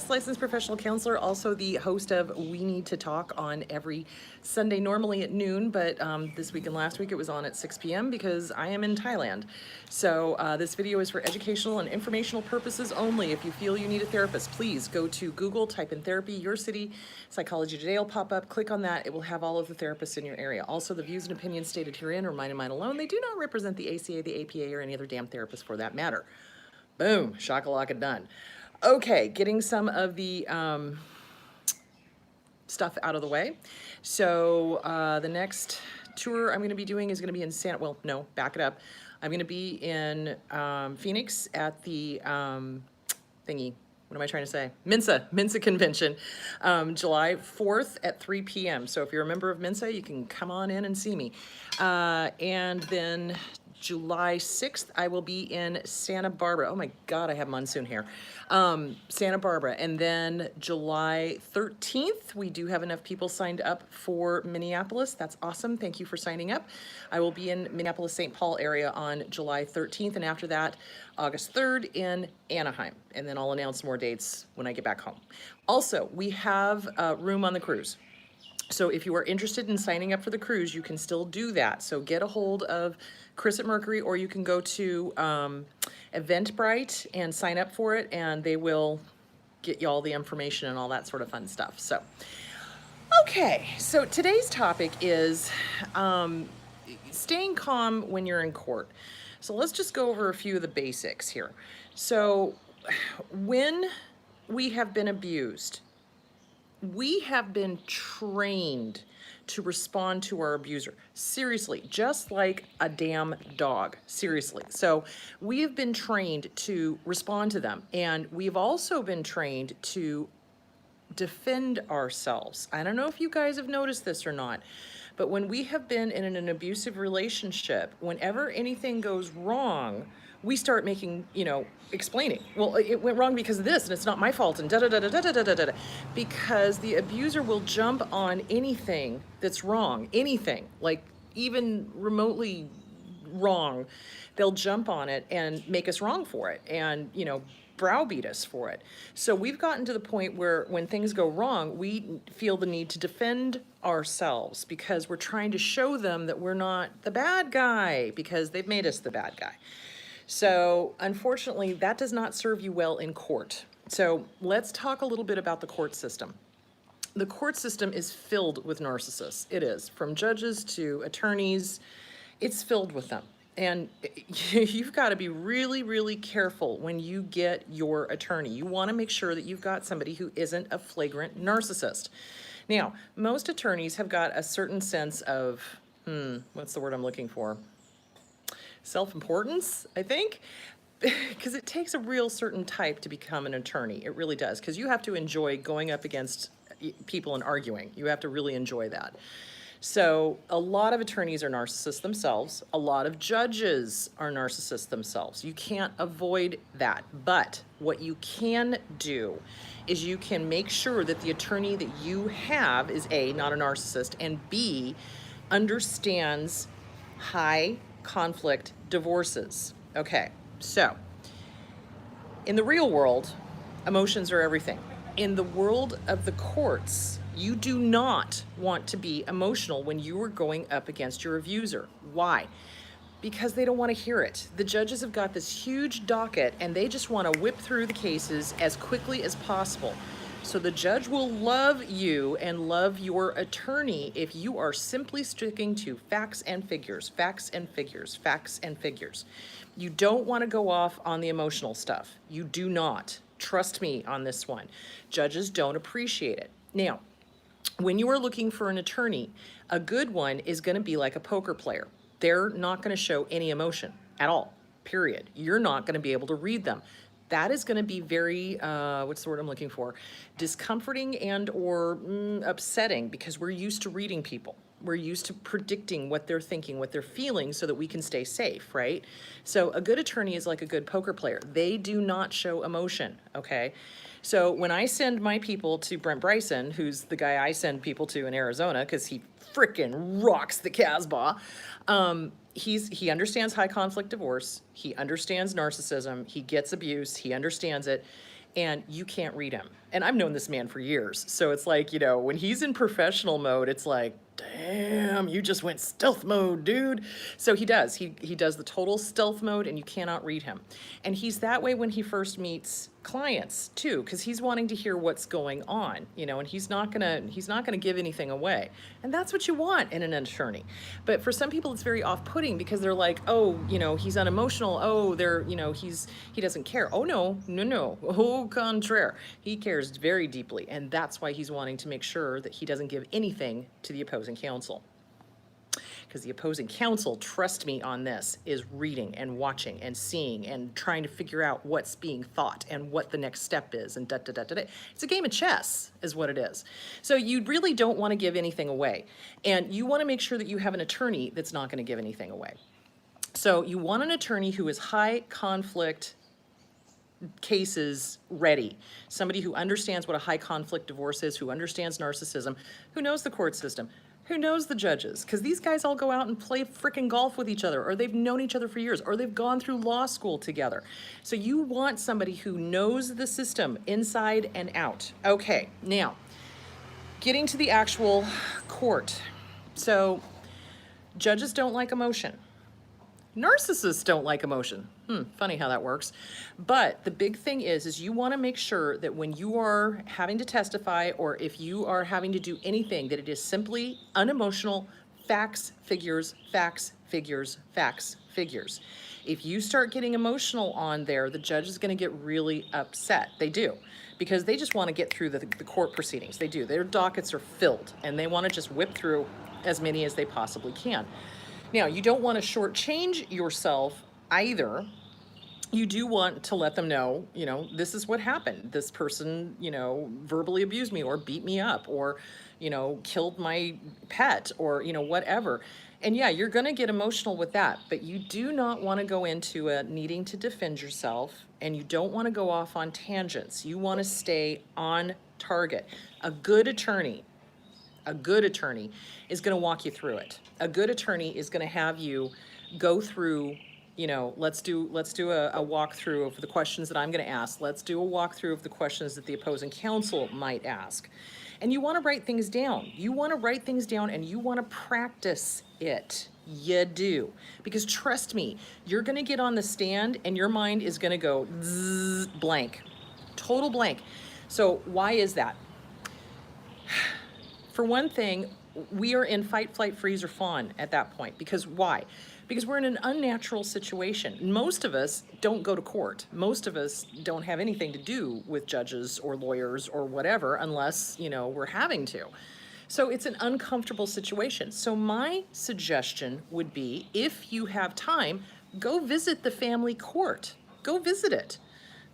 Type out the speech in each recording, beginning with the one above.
Licensed professional counselor, also the host of We Need to Talk on every Sunday, normally at noon, but this week and last week it was on at 6 p.m. because I am in Thailand. So this video is for educational and informational purposes only. If you feel you need a therapist, please go to Google, type in therapy, your city, Psychology Today will pop up, click on that. It will have all of the therapists in your area. Also, the views and opinions stated herein are mine and mine alone. They do not represent the ACA, the APA, or any other damn therapist for that matter. Boom, shakalaka done. Okay, getting some of the stuff out of the way. So the next tour I'm going to be doing is going to be in well, no, back it up. I'm going to be in Phoenix at the thingy. What am I trying to say? Mensa Convention, July 4th at 3 p.m. So if you're a member of Mensa, you can come on in and see me. And then July 6th, I will be in Santa Barbara. Oh my God, I have monsoon hair. Santa Barbara. And then July 13th, we do have enough people signed up for Minneapolis. That's awesome. Thank you for signing up. I will be in Minneapolis, St. Paul area on July 13th. And after that, August 3rd in Anaheim. And then I'll announce more dates when I get back home. Also, we have room on the cruise. So if you are interested in signing up for the cruise, you can still do that. So get a hold of Chris at Mercury, or you can go to Eventbrite and sign up for it, and they will get you all the information and all that sort of fun stuff. So, okay, so today's topic is staying calm when you're in court. So let's just go over a few of the basics here. So when we have been abused, we have been trained to respond to our abuser. Seriously, just like a damn dog, seriously. So we have been trained to respond to them, and we've also been trained to defend ourselves. I don't know if you guys have noticed this or not, but when we have been in an abusive relationship, whenever anything goes wrong, we start making, explaining. Well, it went wrong because of this, and it's not my fault, and da-da-da-da-da-da-da-da-da. Because the abuser will jump on anything that's wrong, anything, like even remotely wrong, they'll jump on it and make us wrong for it, and, browbeat us for it. So we've gotten to the point where when things go wrong, we feel the need to defend ourselves because we're trying to show them that we're not the bad guy because they've made us the bad guy. So unfortunately, that does not serve you well in court. So let's talk a little bit about the court system. The court system is filled with narcissists. It is, from judges to attorneys, it's filled with them. And you've got to be really, really careful when you get your attorney. You want to make sure that you've got somebody who isn't a flagrant narcissist. Now, most attorneys have got a certain sense of, what's the word I'm looking for? Self-importance, I think, because it takes a real certain type to become an attorney. It really does, because you have to enjoy going up against people and arguing. You have to really enjoy that. So a lot of attorneys are narcissists themselves. A lot of judges are narcissists themselves. You can't avoid that. But what you can do is you can make sure that the attorney that you have is A, not a narcissist, and B, understands high conflict divorces. Okay, so in the real world, emotions are everything. In the world of the courts, you do not want to be emotional when you are going up against your abuser. Why? Because they don't want to hear it. The judges have got this huge docket and they just want to whip through the cases as quickly as possible. So the judge will love you and love your attorney if you are simply sticking to facts and figures, facts and figures, facts and figures. You don't want to go off on the emotional stuff. You do not. Trust me on this one. Judges don't appreciate it. Now, when you are looking for an attorney, a good one is going to be like a poker player. They're not going to show any emotion at all, period. You're not going to be able to read them. That is going to be very, what's the word I'm looking for? Discomforting and or upsetting, because we're used to reading people. We're used to predicting what they're thinking, what they're feeling, so that we can stay safe, right? So a good attorney is like a good poker player. They do not show emotion, okay? So when I send my people to Brent Bryson, who's the guy I send people to in Arizona, because he frickin' rocks the Casbah, he understands high conflict divorce. He understands narcissism. He gets abuse. He understands it. And you can't read him. And I've known this man for years. So it's like, you know, when he's in professional mode, it's like, damn, you just went stealth mode, dude. So he does. He does the total stealth mode, and you cannot read him. And he's that way when he first meets clients too, because he's wanting to hear what's going on, you know, and he's not gonna give anything away. And that's what you want in an attorney. But for some people, it's very off-putting because they're like, oh, you know, he's unemotional. Oh, you know, he doesn't care. Oh no, no, no. Au contraire, he cares very deeply, and that's why he's wanting to make sure that he doesn't give anything to the opposing counsel. Because the opposing counsel, trust me on this, is reading and watching and seeing and trying to figure out what's being thought and what the next step is and da da da da da. It's a game of chess is what it is. So you really don't want to give anything away. And you want to make sure that you have an attorney that's not going to give anything away. So you want an attorney who is high conflict cases ready. Somebody who understands what a high conflict divorce is, who understands narcissism, who knows the court system, who knows the judges, because these guys all go out and play frickin' golf with each other, or they've known each other for years, or they've gone through law school together. So you want somebody who knows the system inside and out. Okay, now, getting to the actual court. So judges don't like emotion. Narcissists don't like emotion. Funny how that works. But the big thing is you want to make sure that when you are having to testify, or if you are having to do anything, that it is simply unemotional, facts, figures, facts, figures, facts, figures. If you start getting emotional on there, the judge is going to get really upset. They do. Because they just want to get through the court proceedings. They do. Their dockets are filled, and they want to just whip through as many as they possibly can. Now, you don't want to shortchange yourself either. You do want to let them know, you know, this is what happened. This person, you know, verbally abused me or beat me up or, you know, killed my pet or, you know, whatever. And yeah, you're going to get emotional with that, but you do not want to go into a needing to defend yourself, and you don't want to go off on tangents. You want to stay on target. A good attorney is going to walk you through it. A good attorney is going to have you go through, you know, let's do a walkthrough of the questions that I'm going to ask. Let's do a walkthrough of the questions that the opposing counsel might ask. And you want to write things down. You want to write things down, and you want to practice it. You do. Because trust me, you're going to get on the stand and your mind is going to go zzz, blank. Total blank. So why is that? For one thing, we are in fight, flight, freeze, or fawn at that point. Because why? Because we're in an unnatural situation. Most of us don't go to court. Most of us don't have anything to do with judges or lawyers or whatever unless, you know, we're having to. So it's an uncomfortable situation. So my suggestion would be, if you have time, go visit the family court. Go visit it.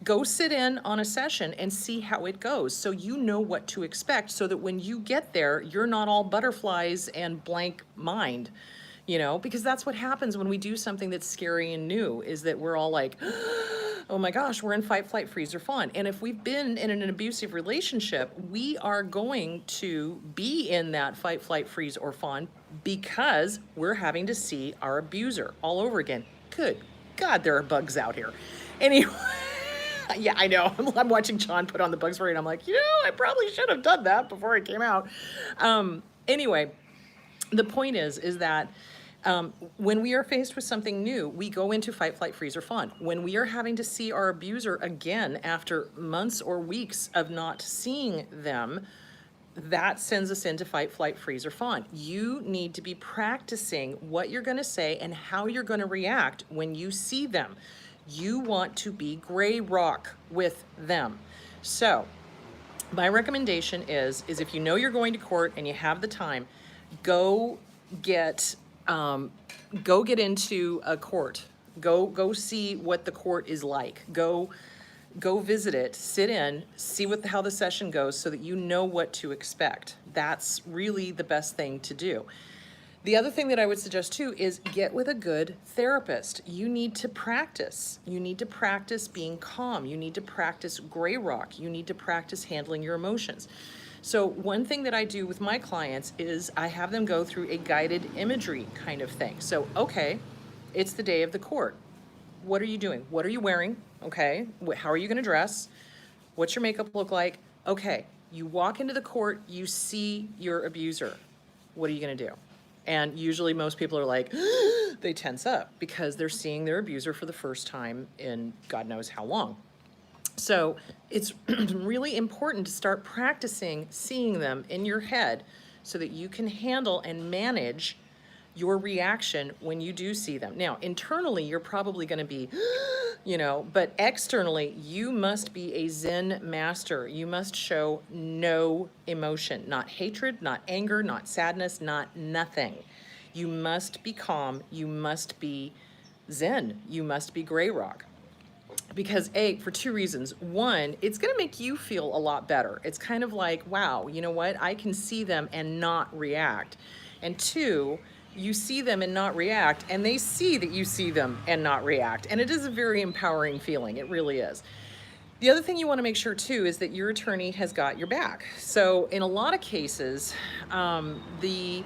Go sit in on a session and see how it goes, so you know what to expect, so that when you get there, you're not all butterflies and blank mind, you know, because that's what happens when we do something that's scary and new, is that we're all like, oh my gosh, we're in fight, flight, freeze, or fawn. And if we've been in an abusive relationship, we are going to be in that fight, flight, freeze, or fawn because we're having to see our abuser all over again. Good God, there are bugs out here. Anyway. Yeah, I know. I'm watching John put on the bug spray, and I'm like, you know, I probably should have done that before it came out. Anyway, the point is that when we are faced with something new, we go into fight, flight, freeze, or fawn. When we are having to see our abuser again after months or weeks of not seeing them, that sends us into fight, flight, freeze, or fawn. You need to be practicing what you're going to say and how you're going to react when you see them. You want to be gray rock with them. So my recommendation is if you know you're going to court and you have the time, go get into a court. Go see what the court is like. Go visit it, sit in, see how the session goes, so that you know what to expect. That's really the best thing to do. The other thing that I would suggest too is get with a good therapist. You need to practice. You need to practice being calm. You need to practice gray rock. You need to practice handling your emotions. So one thing that I do with my clients is I have them go through a guided imagery kind of thing. So, okay, it's the day of the court. What are you doing? What are you wearing? Okay, how are you going to dress? What's your makeup look like? Okay, you walk into the court, you see your abuser. What are you going to do? And usually most people are like, they tense up because they're seeing their abuser for the first time in God knows how long. So it's really important to start practicing seeing them in your head so that you can handle and manage your reaction when you do see them. Now, internally, you're probably going to be, but externally, you must be a Zen master. You must show no emotion, not hatred, not anger, not sadness, not nothing. You must be calm. You must be Zen. You must be gray rock. Because for two reasons. One, it's going to make you feel a lot better. It's kind of like, wow, you know what? I can see them and not react. And two, you see them and not react, and they see that you see them and not react. And it is a very empowering feeling. It really is. The other thing you want to make sure too is that your attorney has got your back. So in a lot of cases, the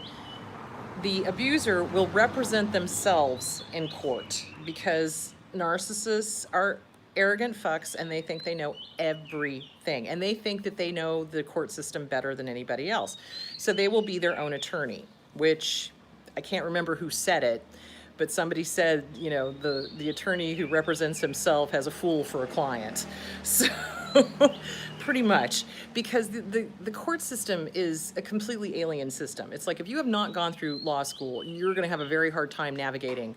abuser will represent themselves in court because narcissists are arrogant fucks and they think they know everything and they think that they know the court system better than anybody else. So they will be their own attorney, which I can't remember who said it, but somebody said, the attorney who represents himself has a fool for a client. So pretty much, because the court system is a completely alien system. It's like if you have not gone through law school, you're going to have a very hard time navigating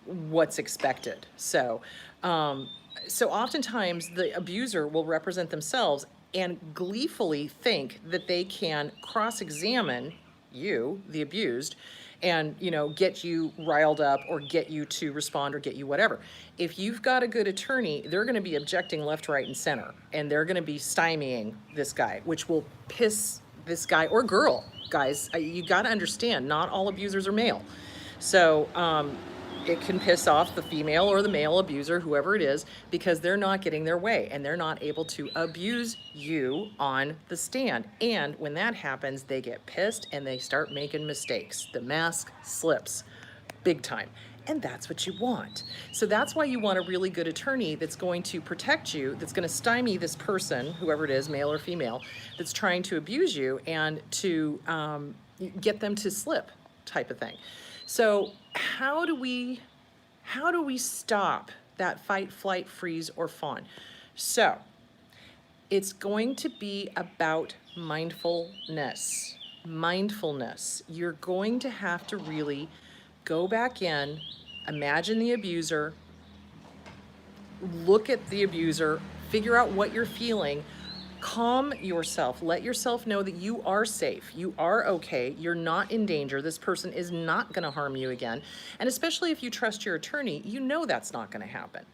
what's expected. So oftentimes the abuser will represent themselves and gleefully think that they can cross-examine you, the abused, and get you riled up or get you to respond or get you whatever. If you've got a good attorney, they're going to be objecting left, right, and center, and they're going to be stymieing this guy, which will piss this guy or girl. Guys, you got to understand, not all abusers are male. So it can piss off the female or the male abuser, whoever it is, because they're not getting their way and they're not able to abuse you on the stand. And when that happens, they get pissed and they start making mistakes. The mask slips big time. And that's what you want. So that's why you want a really good attorney that's going to protect you, that's going to stymie this person, whoever it is, male or female, that's trying to abuse you and to get them to slip, type of thing. So how do we stop that fight, flight, freeze, or fawn? So it's going to be about mindfulness. Mindfulness. You're going to have to really go back in, imagine the abuser, look at the abuser, figure out what you're feeling, calm yourself, let yourself know that you are safe, you are okay, you're not in danger, this person is not going to harm you again. And especially if you trust your attorney, you know that's not going to happen.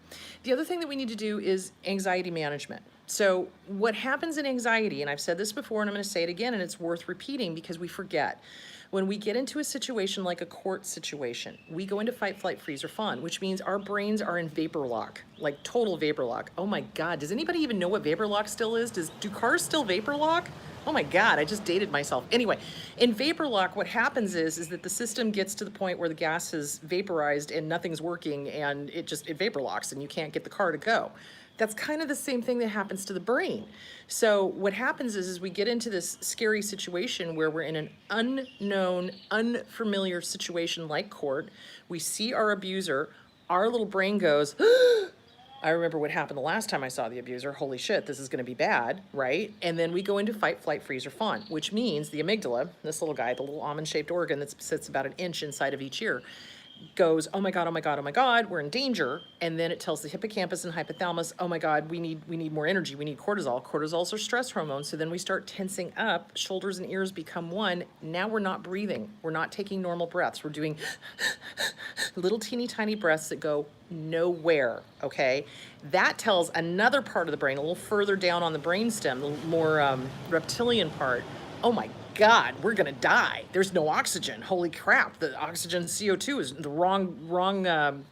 The other thing that we need to do is anxiety management. So what happens in anxiety, and I've said this before and I'm going to say it again, and it's worth repeating because we forget. When we get into a situation like a court situation, we go into fight, flight, freeze, or fawn, which means our brains are in vapor lock, like total vapor lock. Oh my God, does anybody even know what vapor lock still is? Do cars still vapor lock? Oh my God, I just dated myself. Anyway, in vapor lock, what happens is that the system gets to the point where the gas is vaporized and nothing's working and it vapor locks and you can't get the car to go. That's kind of the same thing that happens to the brain. So what happens is we get into this scary situation where we're in an unknown, unfamiliar situation like court. We see our abuser, our little brain goes, I remember what happened the last time I saw the abuser. Holy shit, this is going to be bad, right? And then we go into fight, flight, freeze, or fawn, which means the amygdala, this little guy, the little almond-shaped organ that sits about an inch inside of each ear, goes, oh my God, oh my God, oh my God, we're in danger. And then it tells the hippocampus and hypothalamus, oh my God, we need more energy. We need cortisol. Cortisols are stress hormones. So then we start tensing up, shoulders and ears become one. Now we're not breathing. We're not taking normal breaths. We're doing little teeny tiny breaths that go nowhere, okay? That tells another part of the brain, a little further down on the brainstem, the more reptilian part, oh my God, we're gonna die. There's no oxygen. Holy crap, the oxygen CO2 is the wrong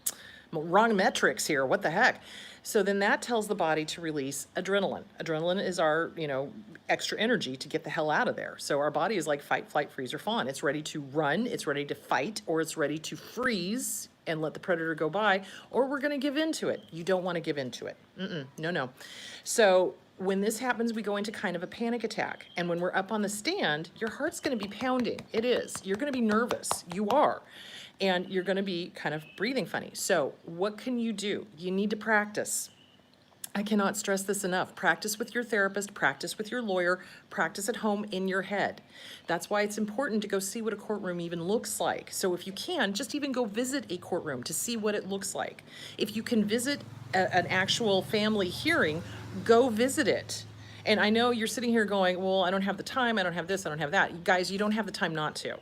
metrics here. What the heck? So then that tells the body to release adrenaline. Adrenaline is our, extra energy to get the hell out of there. So our body is like fight, flight, freeze, or fawn. It's ready to run, it's ready to fight, or it's ready to freeze and let the predator go by, or we're gonna give in to it. You don't wanna give in to it. No. So when this happens, we go into kind of a panic attack. And when we're up on the stand, your heart's going to be pounding. It is. You're going to be nervous. You are. And you're going to be kind of breathing funny. So what can you do? You need to practice. I cannot stress this enough. Practice with your therapist, practice with your lawyer, practice at home in your head. That's why it's important to go see what a courtroom even looks like. So if you can, just even go visit a courtroom to see what it looks like. If you can visit an actual family hearing, go visit it. And I know you're sitting here going, well, I don't have the time, I don't have this, I don't have that. Guys, you don't have the time not to.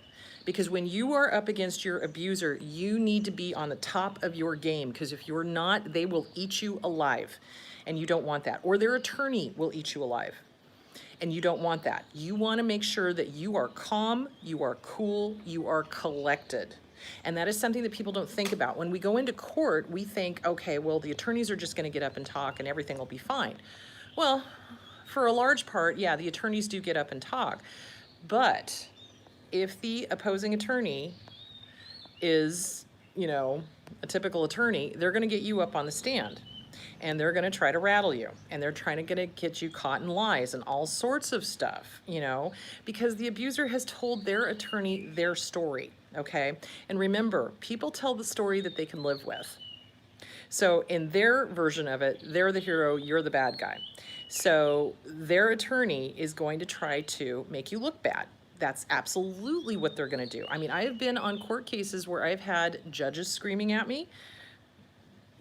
Because when you are up against your abuser, you need to be on the top of your game, because if you're not, they will eat you alive. And you don't want that. Or their attorney will eat you alive. And you don't want that. You want to make sure that you are calm, you are cool, you are collected. And that is something that people don't think about. When we go into court, we think, okay, well, the attorneys are just going to get up and talk and everything will be fine. Well, for a large part, yeah, the attorneys do get up and talk. But if the opposing attorney is, you know, a typical attorney, they're going to get you up on the stand. And they're going to try to rattle you, and they're trying to get you caught in lies and all sorts of stuff, you know, because the abuser has told their attorney their story, okay? And remember, people tell the story that they can live with. So in their version of it, they're the hero, you're the bad guy. So their attorney is going to try to make you look bad. That's absolutely what they're going to do. I mean, I have been on court cases where I've had judges screaming at me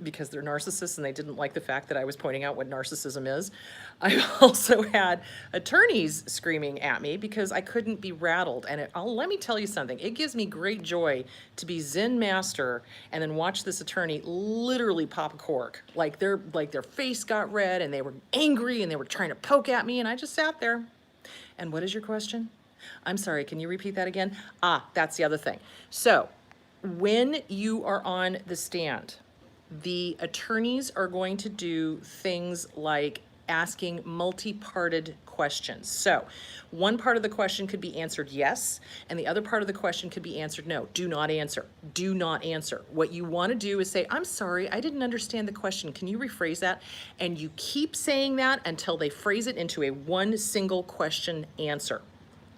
because they're narcissists and they didn't like the fact that I was pointing out what narcissism is. I've also had attorneys screaming at me because I couldn't be rattled. And let me tell you something, it gives me great joy to be Zen master and then watch this attorney literally pop a cork. Like their face got red and they were angry and they were trying to poke at me, and I just sat there. And what is your question? I'm sorry, can you repeat that again? That's the other thing. So when you are on the stand, the attorneys are going to do things like asking multi-parted questions. So one part of the question could be answered yes, and the other part of the question could be answered no. Do not answer. Do not answer. What you want to do is say, I'm sorry, I didn't understand the question. Can you rephrase that? And you keep saying that until they phrase it into a one single question answer.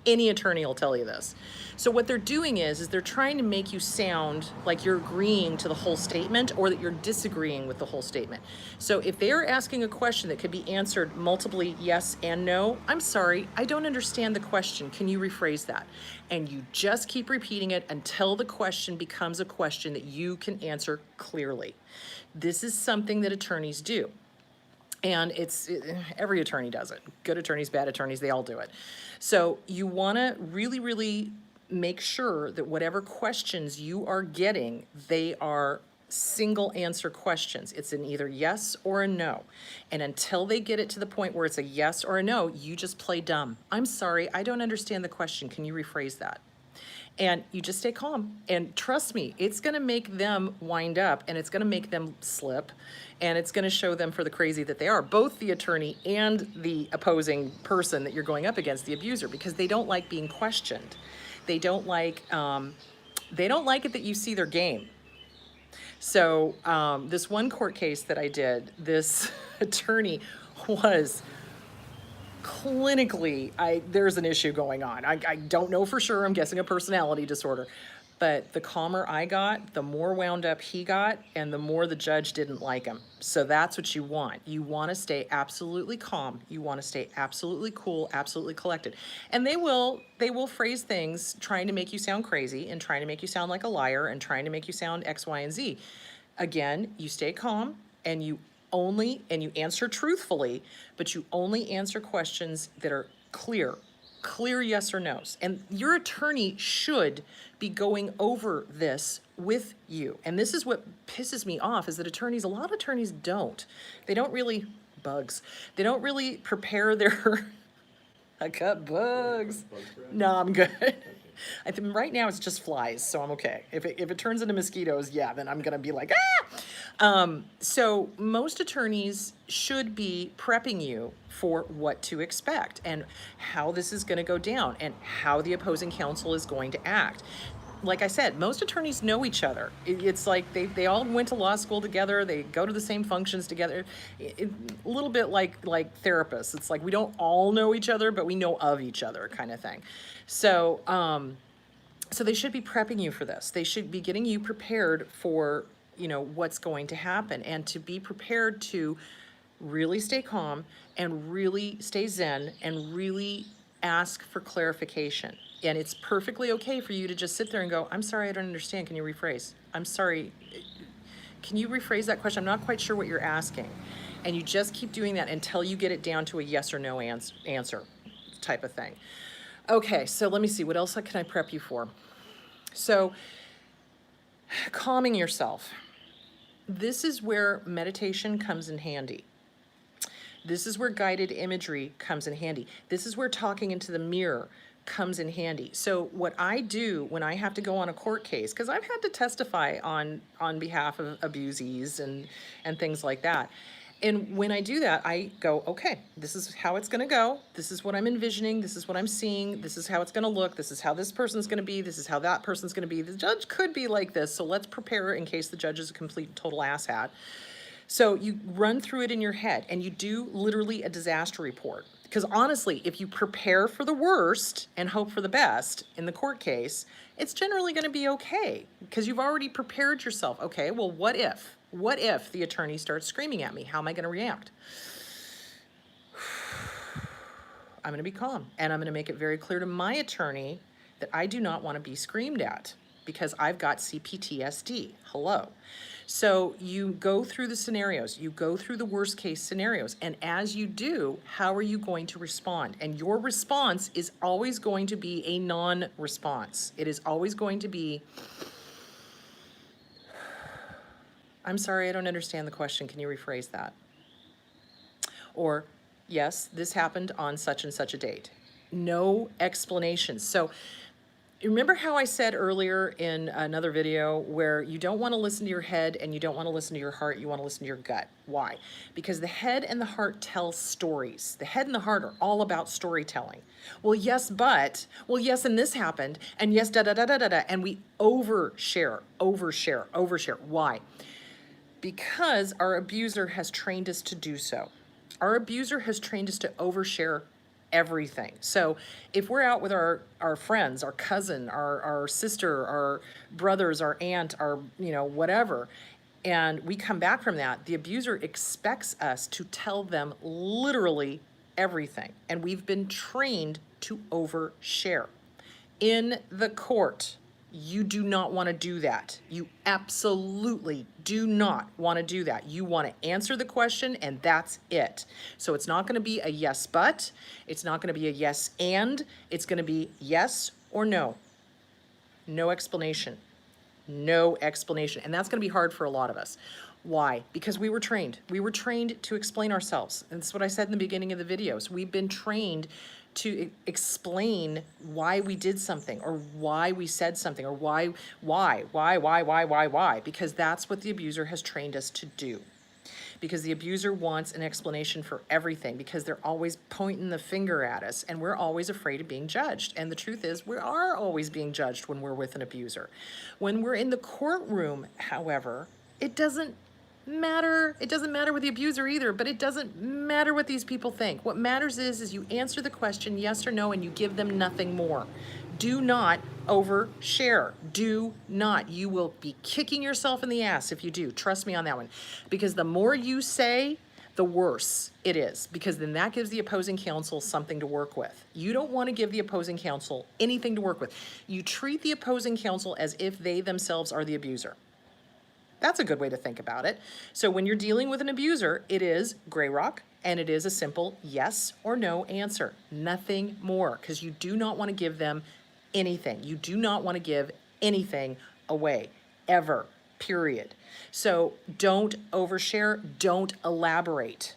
Any attorney will tell you this. So what they're doing is they're trying to make you sound like you're agreeing to the whole statement or that you're disagreeing with the whole statement. So if they are asking a question that could be answered multiply yes and no, I'm sorry, I don't understand the question. Can you rephrase that? And you just keep repeating it until the question becomes a question that you can answer clearly. This is something that attorneys do. And every attorney does it. Good attorneys, bad attorneys, they all do it. So you want to really, really make sure that whatever questions you are getting, they are single answer questions. It's an either yes or a no. And until they get it to the point where it's a yes or a no, you just play dumb. I'm sorry, I don't understand the question. Can you rephrase that? And you just stay calm. And trust me, it's going to make them wind up, and it's going to make them slip, and it's going to show them for the crazy that they are, both the attorney and the opposing person that you're going up against, the abuser, because they don't like being questioned. They don't like it that you see their game. So this one court case that I did, this attorney was clinically, there's an issue going on. I don't know for sure. I'm guessing a personality disorder. But the calmer I got, the more wound up he got, and the more the judge didn't like him. So that's what you want. You want to stay absolutely calm. You want to stay absolutely cool, absolutely collected. And they will phrase things trying to make you sound crazy and trying to make you sound like a liar and trying to make you sound X, Y, and Z. Again, you stay calm and you answer truthfully, but you only answer questions that are clear yes or no's. And your attorney should be going over this with you. And this is what pisses me off, is that a lot of attorneys don't. They don't really, they don't really prepare their, I got bugs. No, I'm good. I think right now it's just flies, so I'm okay. If it turns into mosquitoes, yeah, then I'm gonna be like, so most attorneys should be prepping you for what to expect and how this is gonna go down and how the opposing counsel is going to act. like I said, most attorneys know each other. It's like they all went to law school together. They go to the same functions together. A little bit like therapists. It's like we don't all know each other, but we know of each other, kind of thing. So so they should be prepping you for this. They should be getting you prepared for, you know, what's going to happen, and to be prepared to really stay calm and really stay zen and really ask for clarification. And it's perfectly okay for you to just sit there and go, I'm sorry, I don't understand. Can you rephrase? I'm sorry. Can you rephrase that question? I'm not quite sure what you're asking. And you just keep doing that until you get it down to a yes or no answer type of thing. Okay, so let me see. What else can I prep you for? So, calming yourself. This is where meditation comes in handy. This is where guided imagery comes in handy. This is where talking into the mirror comes in handy. So what I do when I have to go on a court case, because I've had to testify on behalf of abusees and things like that. And when I do that, I go, okay, this is how it's gonna go. This is what I'm envisioning. This is what I'm seeing. This is how it's gonna look. This is how this person's gonna be. This is how that person's gonna be. The judge could be like this, so let's prepare in case the judge is a complete total asshat. So you run through it in your head and you do literally a disaster report. Because honestly, if you prepare for the worst and hope for the best in the court case, it's generally going to be okay because you've already prepared yourself. Okay, well, what if? What if the attorney starts screaming at me? How am I going to react? I'm going to be calm, and I'm going to make it very clear to my attorney that I do not want to be screamed at because I've got CPTSD. Hello. So you go through the scenarios, you go through the worst case scenarios, and as you do, how are you going to respond? And your response is always going to be a non-response. It is always going to be, I'm sorry, I don't understand the question. Can you rephrase that? Or, yes, this happened on such and such a date. No explanations. So remember how I said earlier in another video where you don't want to listen to your head and you don't want to listen to your heart, you want to listen to your gut. Why? Because the head and the heart tell stories. The head and the heart are all about storytelling. Well, yes, but, well, yes, and this happened, and yes, da-da-da-da-da-da, and we overshare. Why? Because our abuser has trained us to do so. Our abuser has trained us to overshare everything. So if we're out with our friends, our cousin, our sister, our brothers, our aunt, our, you know, whatever, and we come back from that, the abuser expects us to tell them literally everything. And we've been trained to overshare. In the court, you do not want to do that. You absolutely do not want to do that. You want to answer the question and that's it. So it's not going to be a yes, but, it's not going to be a yes, and, it's going to be yes or no. No explanation. No explanation. And that's going to be hard for a lot of us. Why? Because we were trained. We were trained to explain ourselves. And that's what I said in the beginning of the videos. We've been trained to explain why we did something or why we said something or why, because that's what the abuser has trained us to do. Because the abuser wants an explanation for everything, because they're always pointing the finger at us and we're always afraid of being judged. And the truth is, we are always being judged when we're with an abuser. When we're in the courtroom, however, it doesn't matter. It doesn't matter with the abuser either, but it doesn't matter what these people think. What matters is you answer the question yes or no and you give them nothing more. Do not overshare. Do not. You will be kicking yourself in the ass if you do. Trust me on that one. Because the more you say, the worse it is, because then that gives the opposing counsel something to work with. You don't want to give the opposing counsel anything to work with. You treat the opposing counsel as if they themselves are the abuser. That's a good way to think about it. So when you're dealing with an abuser, it is gray rock, and it is a simple yes or no answer. Nothing more, because you do not want to give them anything. You do not want to give anything away, ever, period. So don't overshare, don't elaborate,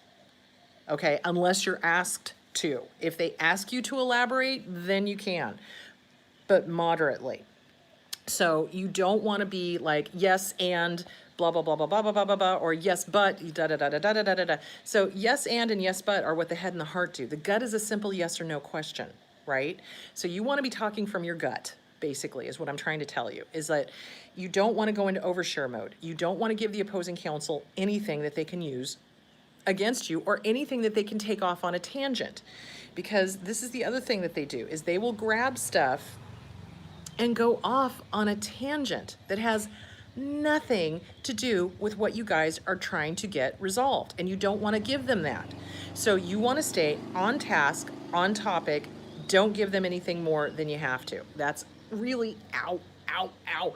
okay, unless you're asked to. If they ask you to elaborate, then you can, but moderately. So you don't want to be like, yes, and blah, blah, blah, blah, blah, blah, blah, blah, blah, or yes, but, da, da, da, da, da, da, da, da. So yes, and yes, but are what the head and the heart do. The gut is a simple yes or no question, right? So you want to be talking from your gut. basically, is what I'm trying to tell you, is that you don't want to go into overshare mode. You don't want to give the opposing counsel anything that they can use against you or anything that they can take off on a tangent. Because this is the other thing that they do, is they will grab stuff and go off on a tangent that has nothing to do with what you guys are trying to get resolved. And you don't want to give them that. So you want to stay on task, on topic. Don't give them anything more than you have to. That's really, ow, ow, ow,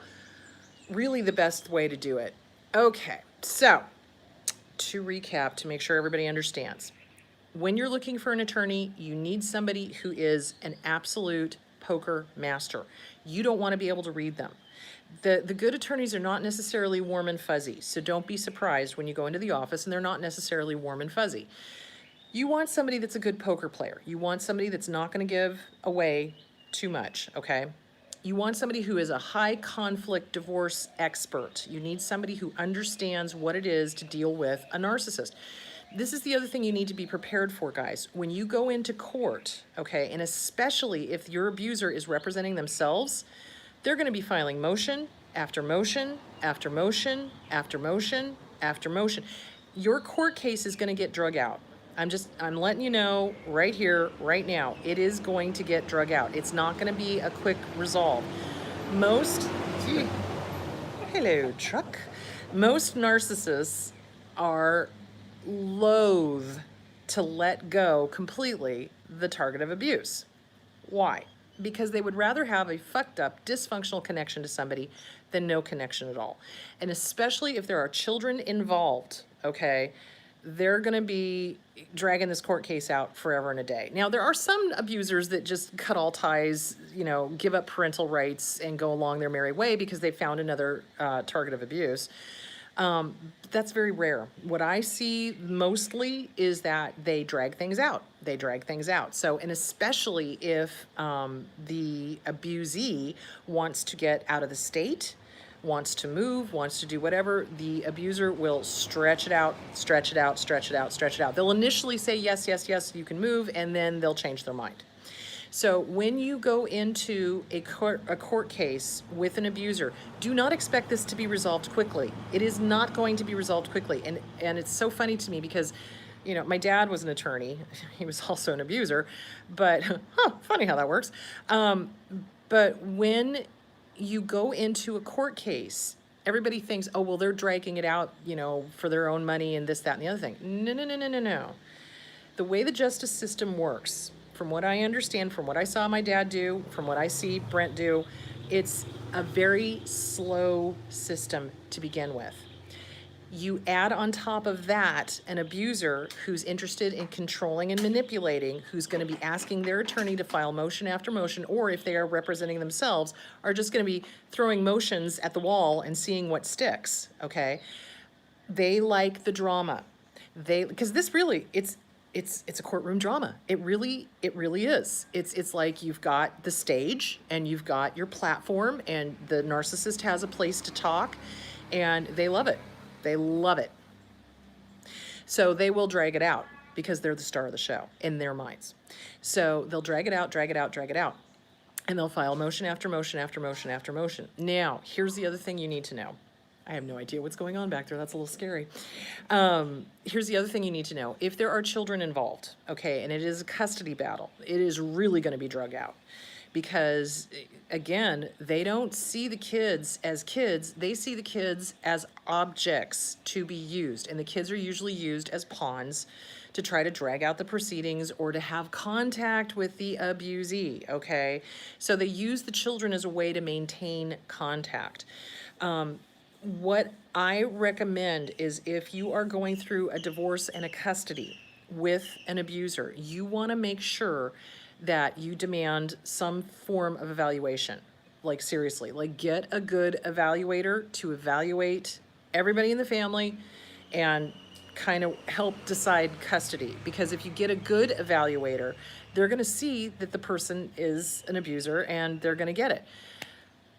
really the best way to do it. Okay, so to recap, to make sure everybody understands, when you're looking for an attorney, you need somebody who is an absolute poker master. You don't want to be able to read them. The good attorneys are not necessarily warm and fuzzy, so don't be surprised when you go into the office and they're not necessarily warm and fuzzy. You want somebody that's a good poker player. You want somebody that's not going to give away too much, okay? You want somebody who is a high conflict divorce expert. You need somebody who understands what it is to deal with a narcissist. This is the other thing you need to be prepared for, guys. When you go into court, okay, and especially if your abuser is representing themselves, they're going to be filing motion after motion after motion after motion after motion. Your court case is going to get drug out. I'm letting you know right here, right now, it is going to get drug out. It's not going to be a quick resolve. Hello, truck. Most narcissists are loath to let go completely the target of abuse. Why? Because they would rather have a fucked up, dysfunctional connection to somebody than no connection at all. And especially if there are children involved, okay, they're going to be dragging this court case out forever and a day. Now, there are some abusers that just cut all ties, you know, give up parental rights and go along their merry way because they found another target of abuse. That's very rare. What I see mostly is that they drag things out. They drag things out. So, and especially if the abusee wants to get out of the state, wants to move, wants to do whatever, the abuser will stretch it out, stretch it out, stretch it out, stretch it out. They'll initially say, yes, yes, yes, you can move, and then they'll change their mind. So when you go into a court case with an abuser, do not expect this to be resolved quickly. It is not going to be resolved quickly. And it's so funny to me because, you know, my dad was an attorney. He was also an abuser, but funny how that works. But when you go into a court case, everybody thinks, oh, well, they're dragging it out, you know, for their own money and this, that, and the other thing. No, no, no, no, no, no. The way the justice system works, from what I understand, from what I saw my dad do, from what I see Brent do, it's a very slow system to begin with. You add on top of that an abuser who's interested in controlling and manipulating, who's going to be asking their attorney to file motion after motion, or if they are representing themselves, are just going to be throwing motions at the wall and seeing what sticks, okay? They like the drama. Because this really, it's a courtroom drama. It really is. It's like you've got the stage and you've got your platform and the narcissist has a place to talk and they love it. They love it. So they will drag it out because they're the star of the show in their minds. So they'll drag it out, drag it out, drag it out. And they'll file motion after motion after motion after motion. Now, here's the other thing you need to know. I have no idea what's going on back there. That's a little scary. Here's the other thing you need to know. If there are children involved, okay, and it is a custody battle, it is really going to be drug out. Because, again, they don't see the kids as kids. They see the kids as objects to be used. And the kids are usually used as pawns to try to drag out the proceedings or to have contact with the abusee, okay? So they use the children as a way to maintain contact. What I recommend is if you are going through a divorce and a custody with an abuser, you want to make sure that you demand some form of evaluation. Like seriously, like get a good evaluator to evaluate everybody in the family and kind of help decide custody. Because if you get a good evaluator, they're going to see that the person is an abuser and they're going to get it.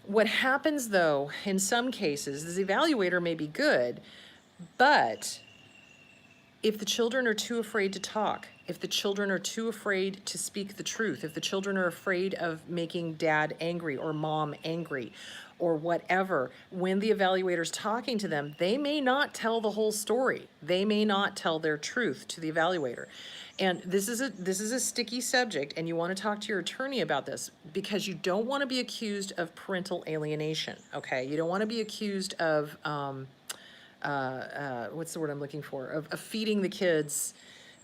What happens though, in some cases, is the evaluator may be good, but if the children are too afraid to talk, if the children are too afraid to speak the truth, if the children are afraid of making dad angry or mom angry or whatever, when the evaluator's talking to them, they may not tell the whole story. They may not tell their truth to the evaluator. And this is a sticky subject, and you want to talk to your attorney about this because you don't want to be accused of parental alienation, okay? You don't want to be accused of what's the word I'm looking for? Of feeding the kids,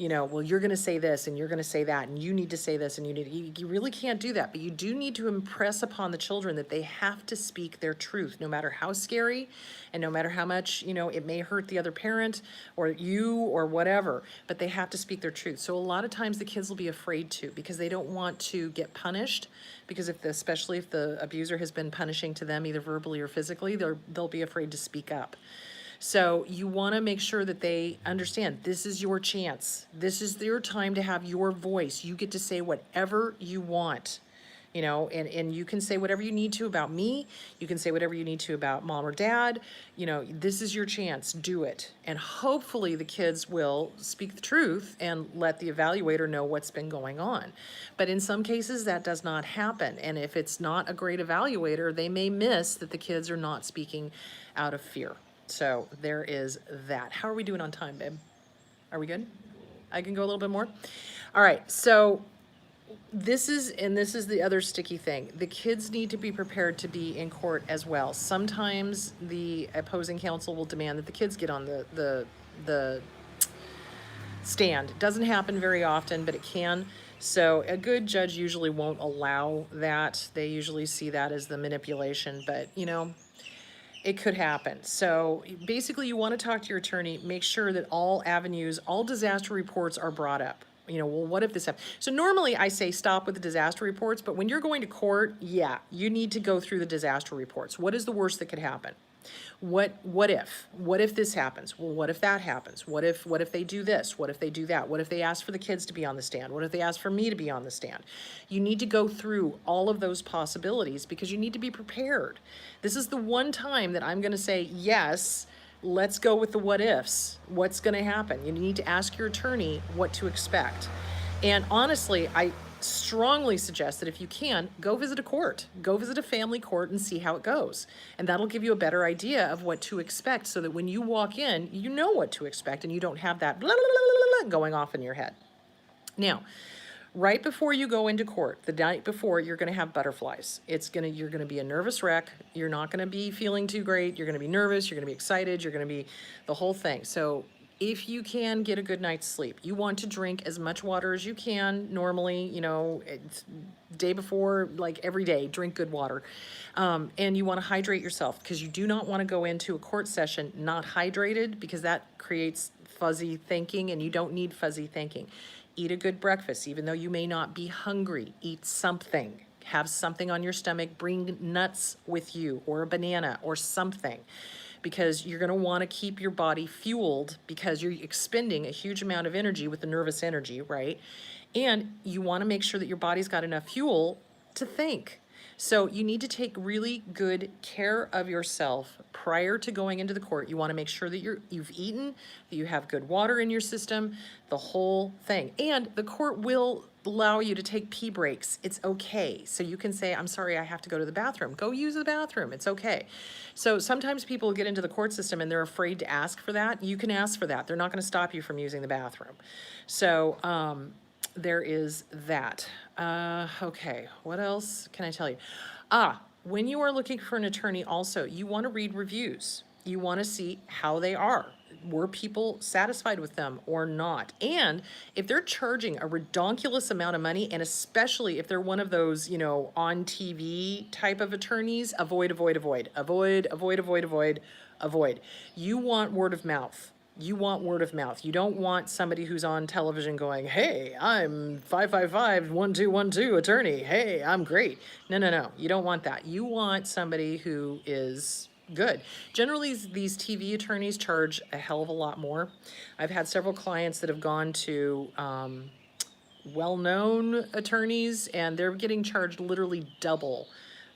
well, you're going to say this and you're going to say that and you need to say this and you really can't do that. But you do need to impress upon the children that they have to speak their truth, no matter how scary and no matter how much, it may hurt the other parent or you or whatever, but they have to speak their truth. So a lot of times the kids will be afraid to because they don't want to get punished because especially if the abuser has been punishing to them either verbally or physically, they'll be afraid to speak up. So you want to make sure that they understand this is your chance. This is your time to have your voice. You get to say whatever you want, and you can say whatever you need to about me. You can say whatever you need to about mom or dad. This is your chance. Do it. And hopefully the kids will speak the truth and let the evaluator know what's been going on. But in some cases that does not happen. And if it's not a great evaluator, they may miss that the kids are not speaking out of fear. So there is that. How are we doing on time, babe? Are we good? I can go a little bit more? All right, so this is the other sticky thing. The kids need to be prepared to be in court as well. Sometimes the opposing counsel will demand that the kids get on the stand. It doesn't happen very often, but it can. So a good judge usually won't allow that. They usually see that as the manipulation, but it could happen. So basically you want to talk to your attorney, make sure that all avenues, all disaster reports are brought up. Well, what if this happens? So normally I say stop with the disaster reports, but when you're going to court, yeah, you need to go through the disaster reports. What is the worst that could happen? What if this happens? Well, what if that happens? What if they do this? What if they do that? What if they ask for the kids to be on the stand? What if they ask for me to be on the stand? You need to go through all of those possibilities because you need to be prepared. This is the one time that I'm going to say, yes, let's go with the what ifs. What's going to happen? You need to ask your attorney what to expect. And honestly, I strongly suggest that if you can, go visit a court. Go visit a family court and see how it goes. And that'll give you a better idea of what to expect so that when you walk in, you know what to expect and you don't have that blah, blah, blah, blah, going off in your head. Now, right before you go into court, the night before, you're going to have butterflies. You're going to be a nervous wreck. You're not going to be feeling too great. You're going to be nervous. You're going to be excited. You're going to be the whole thing. So if you can get a good night's sleep, you want to drink as much water as you can. Normally, it's day before, like every day, drink good water. And you want to hydrate yourself because you do not want to go into a court session not hydrated because that creates fuzzy thinking and you don't need fuzzy thinking. Eat a good breakfast, even though you may not be hungry. Eat something. Have something on your stomach. Bring nuts with you or a banana or something because you're going to want to keep your body fueled because you're expending a huge amount of energy with the nervous energy, right? And you want to make sure that your body's got enough fuel to think. So you need to take really good care of yourself prior to going into the court. You want to make sure that you've eaten, that you have good water in your system, the whole thing. And the court will allow you to take pee breaks. It's okay. So you can say, I'm sorry, I have to go to the bathroom. Go use the bathroom. It's okay. So sometimes people get into the court system and they're afraid to ask for that. You can ask for that. They're not going to stop you from using the bathroom. So there is that. Okay, what else can I tell you? When you are looking for an attorney also, you want to read reviews. You want to see how they are. Were people satisfied with them or not? And if they're charging a redonkulous amount of money, and especially if they're one of those, on TV type of attorneys, avoid. You want word of mouth. You want word of mouth. You don't want somebody who's on television going, hey, I'm 555-1212 attorney. Hey, I'm great. No. You don't want that. You want somebody who is good. Generally, these TV attorneys charge a hell of a lot more. I've had several clients that have gone to well-known attorneys, and they're getting charged literally double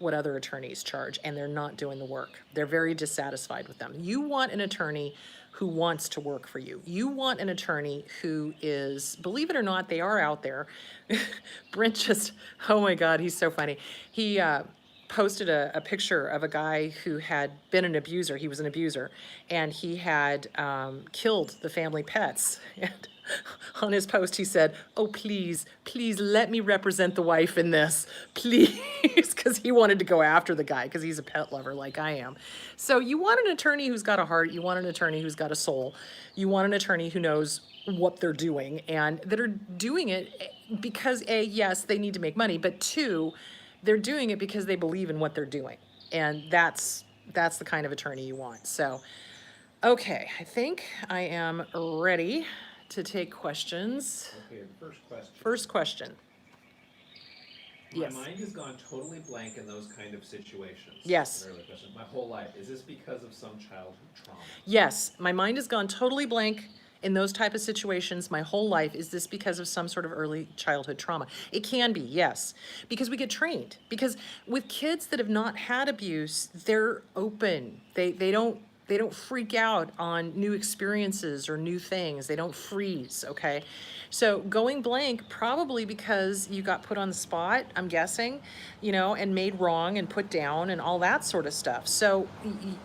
what other attorneys charge, and they're not doing the work. They're very dissatisfied with them. You want an attorney who wants to work for you. You want an attorney who is, believe it or not, they are out there. Brent just, oh my God, he's so funny. He posted a picture of a guy who had been an abuser. He was an abuser, and he had killed the family pets. And on his post, he said, "Oh, please, please let me represent the wife in this, please," because he wanted to go after the guy because he's a pet lover like I am. So you want an attorney who's got a heart. You want an attorney who's got a soul. You want an attorney who knows what they're doing and that are doing it because A, yes, they need to make money, but two, they're doing it because they believe in what they're doing. And that's the kind of attorney you want. So, okay, I think I am ready to take questions. Okay, the first question. First question. My Yes. mind has gone totally blank in those kind of situations. Yes. Earlier question. My whole life. Is this because of some childhood trauma? Yes, my mind has gone totally blank in those type of situations my whole life. Is this because of some sort of early childhood trauma? It can be, yes, because we get trained. Because with kids that have not had abuse, they're open. They don't freak out on new experiences or new things. They don't freeze, okay? So going blank, probably because you got put on the spot, I'm guessing, and made wrong and put down and all that sort of stuff. So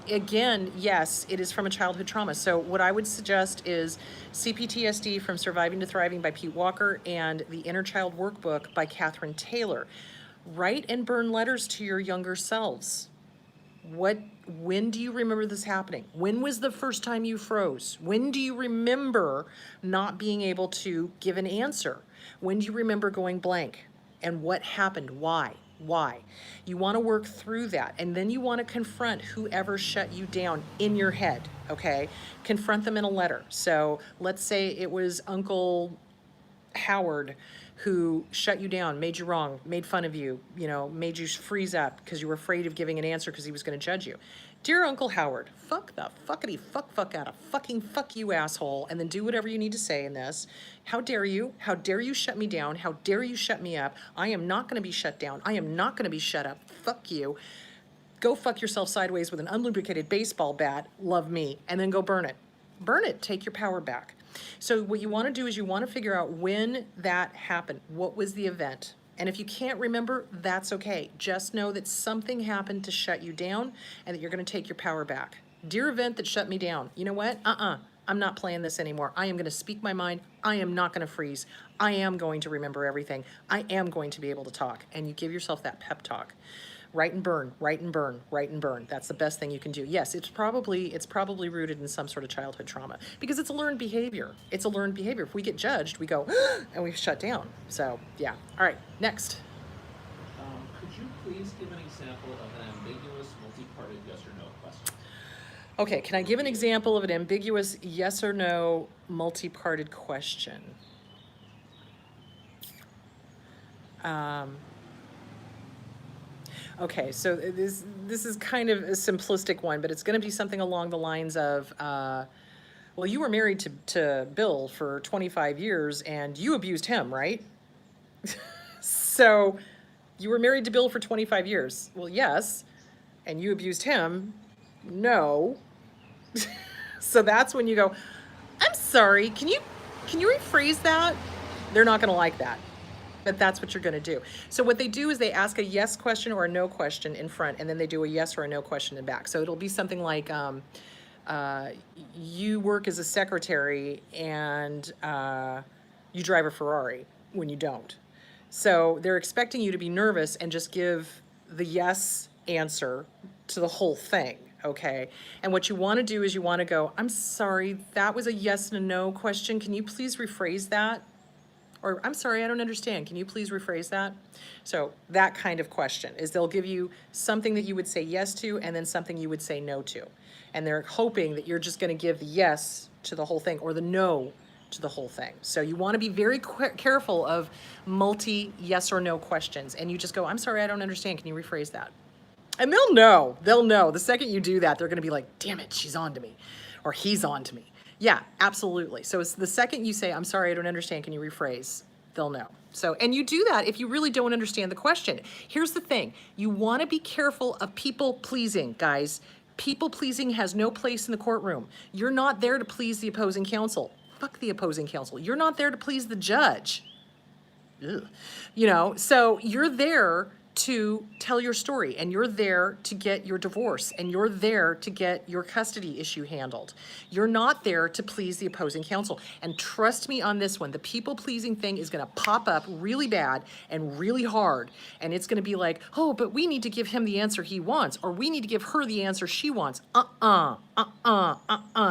again, yes, it is from a childhood trauma. So what I would suggest is CPTSD from Surviving to Thriving by Pete Walker and the Inner Child Workbook by Catherine Taylor. Write and burn letters to your younger selves. When do you remember this happening? When was the first time you froze? When do you remember not being able to give an answer? When do you remember going blank? And what happened? Why? You want to work through that. And then you want to confront whoever shut you down in your head, okay? Confront them in a letter. So let's say it was Uncle Howard who shut you down, made you wrong, made fun of you, made you freeze up because you were afraid of giving an answer because he was going to judge you. Dear Uncle Howard, fuck the fuckity fuck out of fucking fuck you, asshole, and then do whatever you need to say in this. How dare you? How dare you shut me down? How dare you shut me up? I am not going to be shut down. I am not going to be shut up. Fuck you. Go fuck yourself sideways with an unlubricated baseball bat. Love me. And then go burn it. Burn it. Take your power back. So what you want to do is you want to figure out when that happened. What was the event? And if you can't remember, that's okay. Just know that something happened to shut you down and that you're going to take your power back. Dear event that shut me down, you know what? I'm not playing this anymore. I am going to speak my mind. I am not going to freeze. I am going to remember everything. I am going to be able to talk. And you give yourself that pep talk. Write and burn, write and burn, write and burn. That's the best thing you can do. Yes, it's probably rooted in some sort of childhood trauma because it's a learned behavior. It's a learned behavior. If we get judged, we go, and we shut down. So, yeah. All right, next. Could you please give an example of an ambiguous, multi-parted yes or no question? Okay, can I give an example of an ambiguous yes or no multi-parted question? Okay, so this is kind of a simplistic one, but it's going to be something along the lines of, well, you were married to Bill for 25 years and you abused him, right? So you were married to Bill for 25 years. Well, yes. And you abused him? No. So that's when you go, I'm sorry, can you rephrase that? They're not going to like that. But that's what you're going to do. So what they do is they ask a yes question or a no question in front, and then they do a yes or a no question in back. So it'll be something like, you work as a secretary and you drive a Ferrari when you don't. So they're expecting you to be nervous and just give the yes answer to the whole thing, okay? And what you want to do is you want to go, I'm sorry, that was a yes and a no question. Can you please rephrase that? Or, I'm sorry, I don't understand. Can you please rephrase that? So that kind of question is they'll give you something that you would say yes to and then something you would say no to. And they're hoping that you're just going to give the yes to the whole thing or the no to the whole thing. So you want to be very careful of multi yes or no questions. And you just go, I'm sorry, I don't understand. Can you rephrase that? And they'll know. They'll know. The second you do that, they're going to be like, damn it, she's on to me. Or he's on to me. Yeah, absolutely. So it's the second you say, I'm sorry, I don't understand, can you rephrase? they'll know. So, and you do that if you really don't understand the question. Here's the thing. You want to be careful of people pleasing, guys. People pleasing has no place in the courtroom. You're not there to please the opposing counsel. Fuck the opposing counsel. You're not there to please the judge. Ugh. You know, so you're there to tell your story, and you're there to get your divorce, and you're there to get your custody issue handled. You're not there to please the opposing counsel. And trust me on this one, the people pleasing thing is going to pop up really bad and really hard. And it's going to be like, oh, but we need to give him the answer he wants, or we need to give her the answer she wants.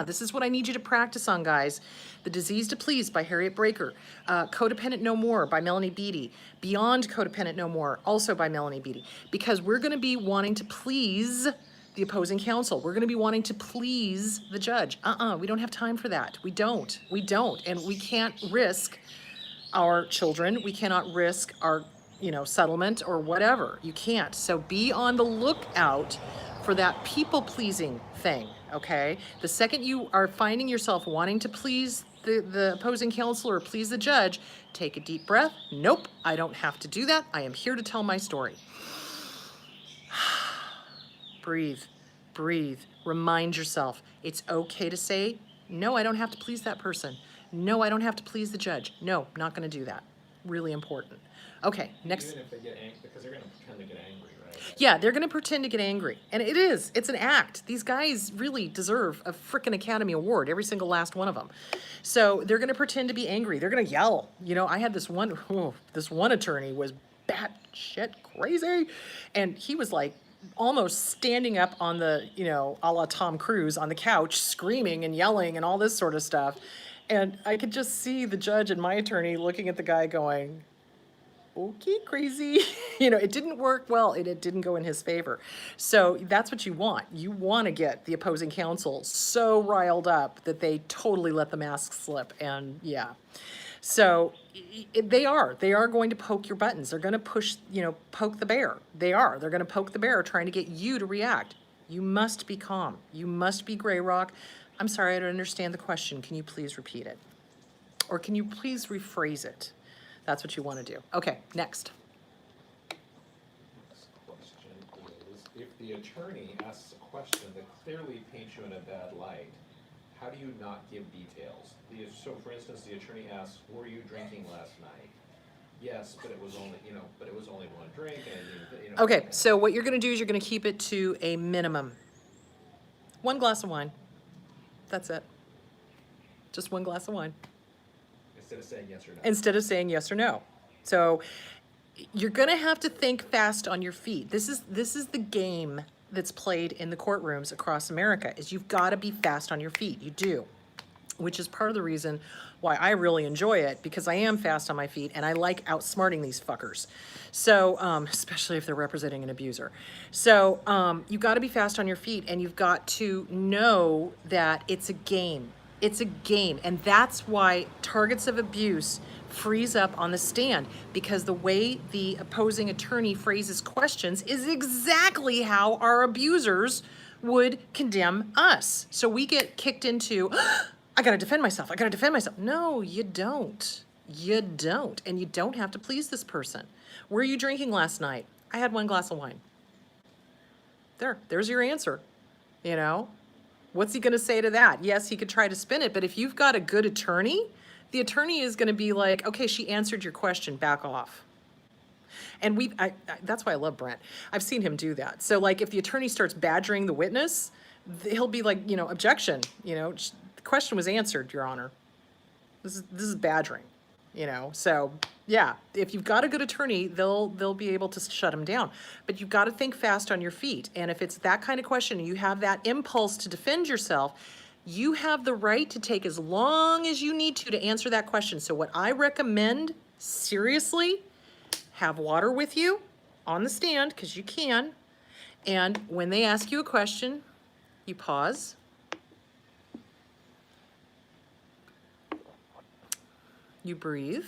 This is what I need you to practice on, guys. The Disease to Please by Harriet Breaker. Codependent No More by Melanie Beattie. Beyond Codependent No More, also by Melanie Beattie. Because we're going to be wanting to please the opposing counsel. We're going to be wanting to please the judge. We don't have time for that. We don't. And we can't risk our children. We cannot risk our, settlement or whatever. You can't. So be on the lookout for that people-pleasing thing, okay? The second you are finding yourself wanting to please the opposing counsel or please the judge, take a deep breath. Nope, I don't have to do that. I am here to tell my story. Breathe, breathe. Remind yourself it's okay to say, no, I don't have to please that person. No, I don't have to please the judge. No, not going to do that. Really important. Okay, next. Even if they get angry, because they're going to pretend to get angry, right? Yeah, they're going to pretend to get angry. And it's an act. These guys really deserve a frickin' Academy Award, every single last one of them. So they're going to pretend to be angry. They're going to yell. I had this one attorney was batshit crazy. And he was like almost standing up on the, a la Tom Cruise on the couch, screaming and yelling and all this sort of stuff. And I could just see the judge and my attorney looking at the guy going, okay, crazy. It didn't work well. It didn't go in his favor. So that's what you want. You want to get the opposing counsel so riled up that they totally let the mask slip. And yeah. So they are going to poke your buttons. They're going to poke the bear. They're going to poke the bear trying to get you to react. You must be calm. You must be gray rock. I'm sorry, I don't understand the question. Can you please repeat it? Or can you please rephrase it? That's what you want to do. Okay, next. Next question is, if the attorney asks a question that clearly paints you in a bad light, how do you not give details? So, for instance, the attorney asks, "Were you drinking last night?" Yes, but it was only one drink, and Okay, so what you're going to do is you're going to keep it to a minimum. 1 glass of wine. That's it. Just 1 glass of wine. Instead of saying yes or no. Instead of saying yes or no. So you're going to have to think fast on your feet. This is the game that's played in the courtrooms across America, is you've got to be fast on your feet. You do, which is part of the reason why I really enjoy it, because I am fast on my feet and I like outsmarting these fuckers. So, especially if they're representing an abuser. So you've got to be fast on your feet, and you've got to know that it's a game. It's a game, and that's why targets of abuse freeze up on the stand, because the way the opposing attorney phrases questions is exactly how our abusers would condemn us. So we get kicked into, I gotta defend myself, I gotta defend myself. No, you don't. You don't, and you don't have to please this person. Were you drinking last night? I had 1 glass of wine. There's your answer, What's he going to say to that? Yes, he could try to spin it, but if you've got a good attorney, the attorney is going to be like, okay, she answered your question, back off. And that's why I love Brent. I've seen him do that. So like if the attorney starts badgering the witness, he'll be like, objection, the question was answered, Your Honor. This is badgering, So yeah, if you've got a good attorney, they'll be able to shut him down. But you've got to think fast on your feet. And if it's that kind of question and you have that impulse to defend yourself, you have the right to take as long as you need to answer that question. So what I recommend, seriously, have water with you on the stand, because you can. And when they ask you a question, you pause. You breathe.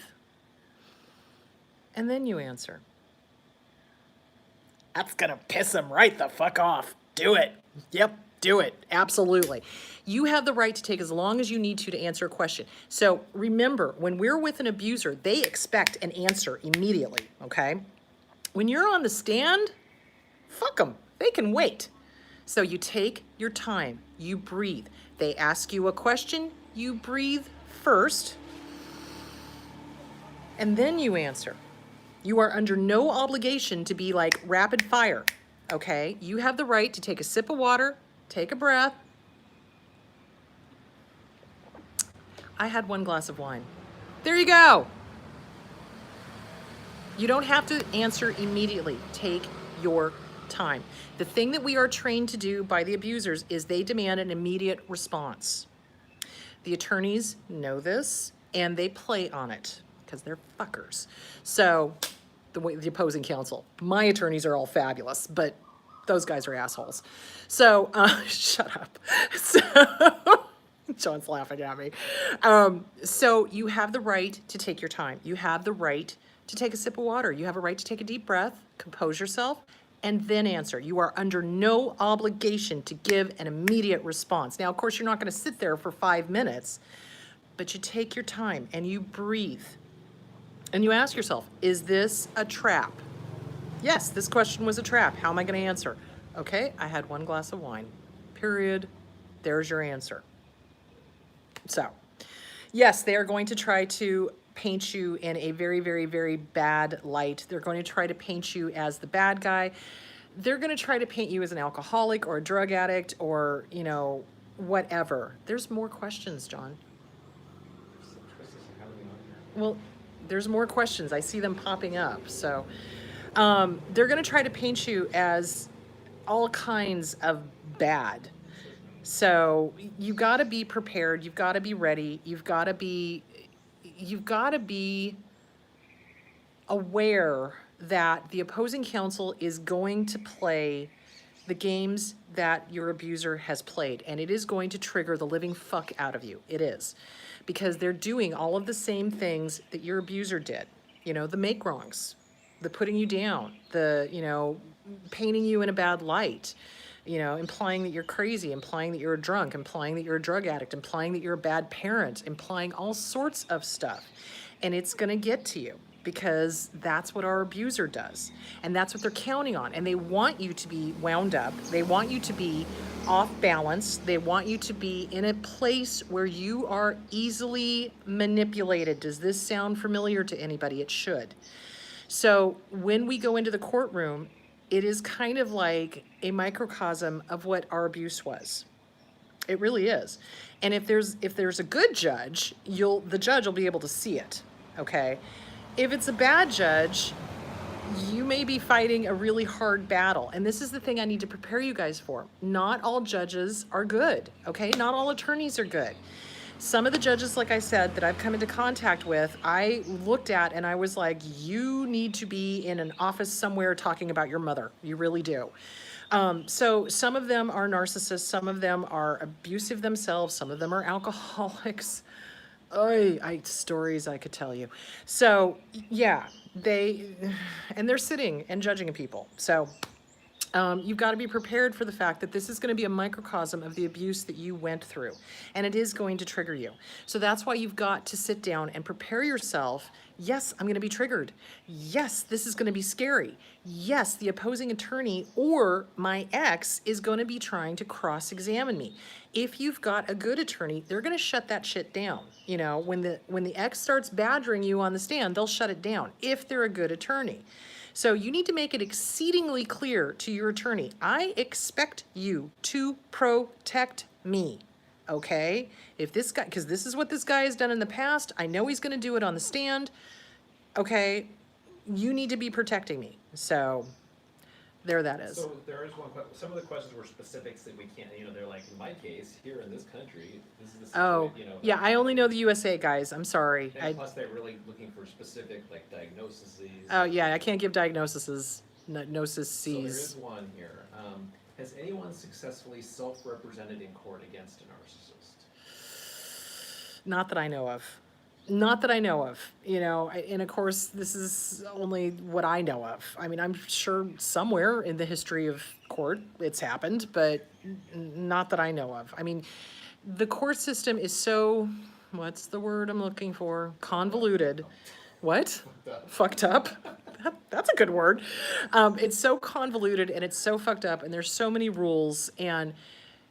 And then you answer. That's gonna piss him right the fuck off. Do it. Yep, Do it. Absolutely. You have the right to take as long as you need to answer a question. So remember, when we're with an abuser, they expect an answer immediately, okay? When you're on the stand, fuck them. They can wait. So you take your time, you breathe. They ask you a question, you breathe first, and then you answer. You are under no obligation to be like rapid fire, okay? You have the right to take a sip of water, take a breath. I had 1 glass of wine. There you go. You don't have to answer immediately. Take your time. The thing that we are trained to do by the abusers is they demand an immediate response. The attorneys know this and they play on it because they're fuckers. So the opposing counsel, my attorneys are all fabulous, but those guys are assholes. So shut up. So John's laughing at me. So you have the right to take your time. You have the right to take a sip of water. You have a right to take a deep breath, compose yourself, and then answer. You are under no obligation to give an immediate response. Now, of course, you're not going to sit there for 5 minutes, but you take your time and you breathe. And you ask yourself, is this a trap? Yes, this question was a trap. How am I going to answer? Okay, I had 1 glass of wine. Period. There's your answer. So, yes, they are going to try to paint you in a very, very, very bad light. They're going to try to paint you as the bad guy. They're going to try to paint you as an alcoholic or a drug addict or, you know, whatever. There's more questions, John. Well, there's more questions. I see them popping up. So they're going to try to paint you as all kinds of bad. So you got to be prepared. You've got to be ready. You've got to be aware that the opposing counsel is going to play the games that your abuser has played, and it is going to trigger the living fuck out of you. It is. Because they're doing all of the same things that your abuser did. You know, the make wrongs, the putting you down, the, you know, painting you in a bad light, you know, implying that you're crazy, implying that you're a drunk, implying that you're a drug addict, implying that you're a bad parent, implying all sorts of stuff. And it's going to get to you because that's what our abuser does. And that's what they're counting on. And they want you to be wound up. They want you to be off balance. They want you to be in a place where you are easily manipulated. Does this sound familiar to anybody? It should. So when we go into the courtroom, it is kind of like a microcosm of what our abuse was. It really is. And if there's a good judge, the judge will be able to see it, okay? If it's a bad judge, you may be fighting a really hard battle. And this is the thing I need to prepare you guys for. Not all judges are good, okay? Not all attorneys are good. Some of the judges, like I said, that I've come into contact with, I looked at and I was like, you need to be in an office somewhere talking about your mother. You really do. So some of them are narcissists, some of them are abusive themselves, some of them are alcoholics. Stories I could tell you. So yeah, they're sitting and judging people. So you've got to be prepared for the fact that this is going to be a microcosm of the abuse that you went through, and it is going to trigger you. So that's why you've got to sit down and prepare yourself. Yes, I'm going to be triggered. Yes, this is going to be scary. Yes, the opposing attorney or my ex is going to be trying to cross-examine me. If you've got a good attorney, they're going to shut that shit down. You know, when the ex starts badgering you on the stand, they'll shut it down if they're a good attorney. So you need to make it exceedingly clear to your attorney, I expect you to protect me, okay? If this guy, because this is what this guy has done in the past, I know he's going to do it on the stand, okay? You need to be protecting me. So there that is. So there is one question. Some of the questions were specifics that we can't, you know, they're like, in my case, here in this country, this is the Oh, you know. yeah, I only know the USA, guys. I'm sorry. And plus they're really looking for specific, like, diagnoses. Oh, yeah, I can't give diagnoses. Gnosis So there Cs. is one here. Has anyone successfully self-represented in court against a narcissist? Not that I know of. Not that I know of, and of course, this is only what I know of. I mean, I'm sure somewhere in the history of court it's happened, but not that I know of. I mean, the court system is so, what's the word I'm looking for? Convoluted. What? Fucked up. That's a good word. It's so convoluted and it's so fucked up, and there's so many rules, and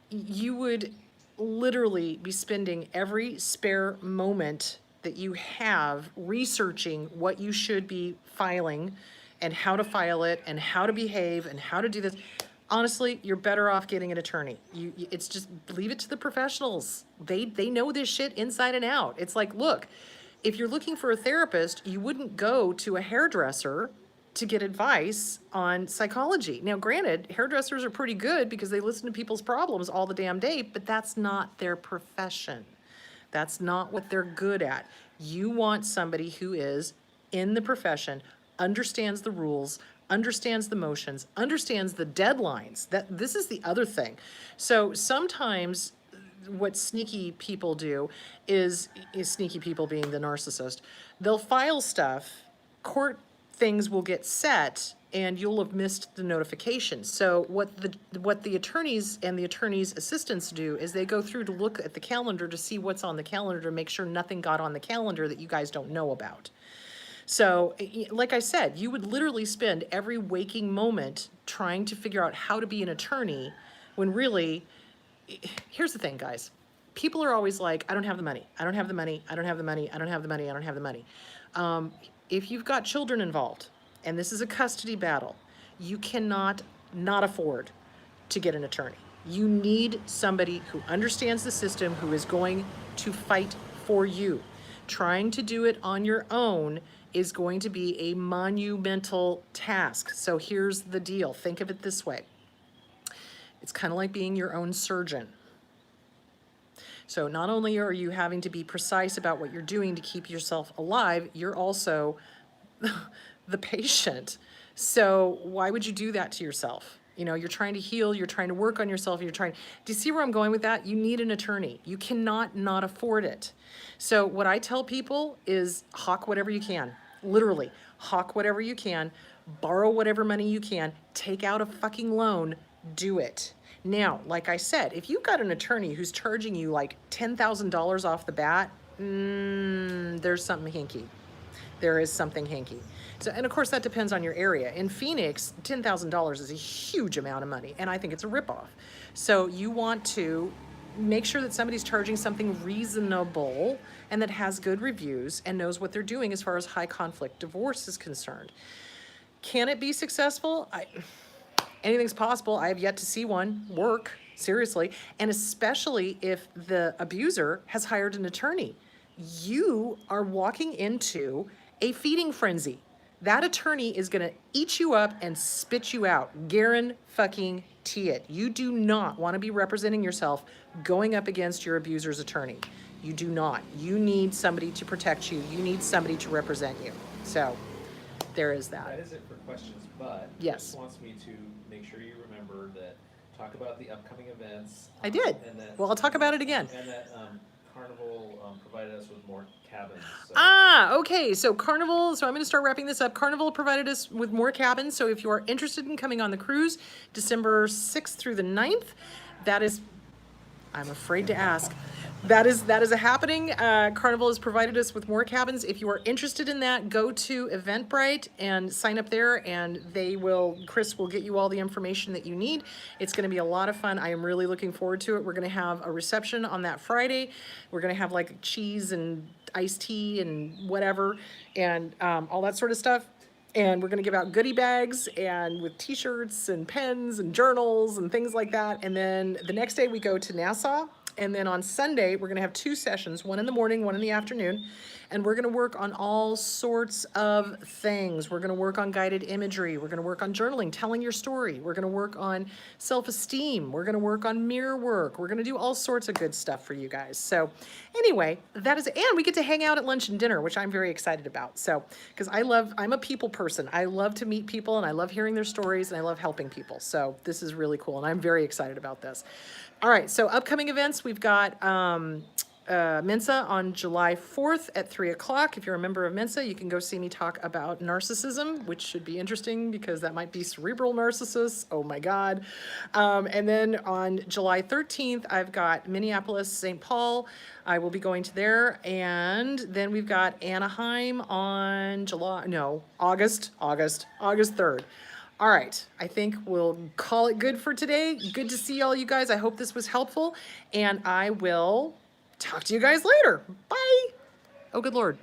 you would literally be spending every spare moment that you have researching what you should be filing and how to file it and how to behave and how to do this. Honestly, you're better off getting an attorney. It's just leave it to the professionals. They know this shit inside and out. It's like, look, if you're looking for a therapist, you wouldn't go to a hairdresser to get advice on psychology. Now, granted, hairdressers are pretty good because they listen to people's problems all the damn day, but that's not their profession. That's not what they're good at. You want somebody who is in the profession, understands the rules, understands the motions, understands the deadlines. This is the other thing. So sometimes what sneaky people do is sneaky people being the narcissist, they'll file stuff, court things will get set, and you'll have missed the notification. So what the attorneys and the attorneys' assistants do is they go through to look at the calendar to see what's on the calendar to make sure nothing got on the calendar that you guys don't know about. So, like I said, you would literally spend every waking moment trying to figure out how to be an attorney when really, here's the thing, guys. People are always like, I don't have the money. I don't have the money. I don't have the money. I don't have the money. I don't have the money. If you've got children involved, and this is a custody battle, you cannot not afford to get an attorney. You need somebody who understands the system, who is going to fight for you. Trying to do it on your own is going to be a monumental task. So here's the deal. Think of it this way. It's kind of like being your own surgeon. So not only are you having to be precise about what you're doing to keep yourself alive, you're also the patient. So why would you do that to yourself? You're trying to heal, you're trying to work on yourself, do you see where I'm going with that? You need an attorney. You cannot not afford it. So what I tell people is hawk whatever you can. Literally, hawk whatever you can, borrow whatever money you can, take out a fucking loan, do it. Now, like I said, if you've got an attorney who's charging you like $10,000 off the bat, there's something hinky. There is something hinky. So, and of course that depends on your area. In Phoenix, $10,000 is a huge amount of money, and I think it's a ripoff. So you want to make sure that somebody's charging something reasonable and that has good reviews and knows what they're doing as far as high conflict divorce is concerned. Can it be successful? Anything's possible. I have yet to see one work, seriously. And especially if the abuser has hired an attorney. You are walking into a feeding frenzy. That attorney is gonna eat you up and spit you out. Guarantee it. You do not want to be representing yourself going up against your abuser's attorney. You do not. You need somebody to protect you. You need somebody to represent you. So there is that. That is it for questions, but yes. Chris wants me to make sure you remember that, talk about the upcoming events. I did. Well, I'll talk about it again. And that Carnival provided us with more cabins. So. Okay. So Carnival, so I'm going to start wrapping this up. Carnival provided us with more cabins. So if you are interested in coming on the cruise, December 6th through the 9th, that is, I'm afraid to ask. That is a happening. Carnival has provided us with more cabins. If you are interested in that, go to Eventbrite and sign up there, and Chris will get you all the information that you need. It's going to be a lot of fun. I am really looking forward to it. We're going to have a reception on that Friday. We're going to have like cheese and iced tea and whatever, and all that sort of stuff. And we're going to give out goodie bags and with t-shirts and pens and journals and things like that. And then the next day we go to Nassau. And then on Sunday, we're going to have 2 sessions, one in the morning, one in the afternoon. And we're going to work on all sorts of things. We're going to work on guided imagery. We're going to work on journaling, telling your story. We're going to work on self-esteem. We're going to work on mirror work. We're going to do all sorts of good stuff for you guys. So anyway, that is, and we get to hang out at lunch and dinner, which I'm very excited about. So, because I'm a people person. I love to meet people, and I love hearing their stories, and I love helping people. So this is really cool, and I'm very excited about this. All right, so upcoming events, we've got Mensa on July 4th at 3 o'clock. If you're a member of Mensa, you can go see me talk about narcissism, which should be interesting because that might be cerebral narcissists. Oh my God. And then on July 13th, I've got Minneapolis, St. Paul. I will be going to there. And then we've got Anaheim on August 3rd. All right, I think we'll call it good for today. Good to see all you guys. I hope this was helpful, and I will talk to you guys later. Bye. Oh, good Lord.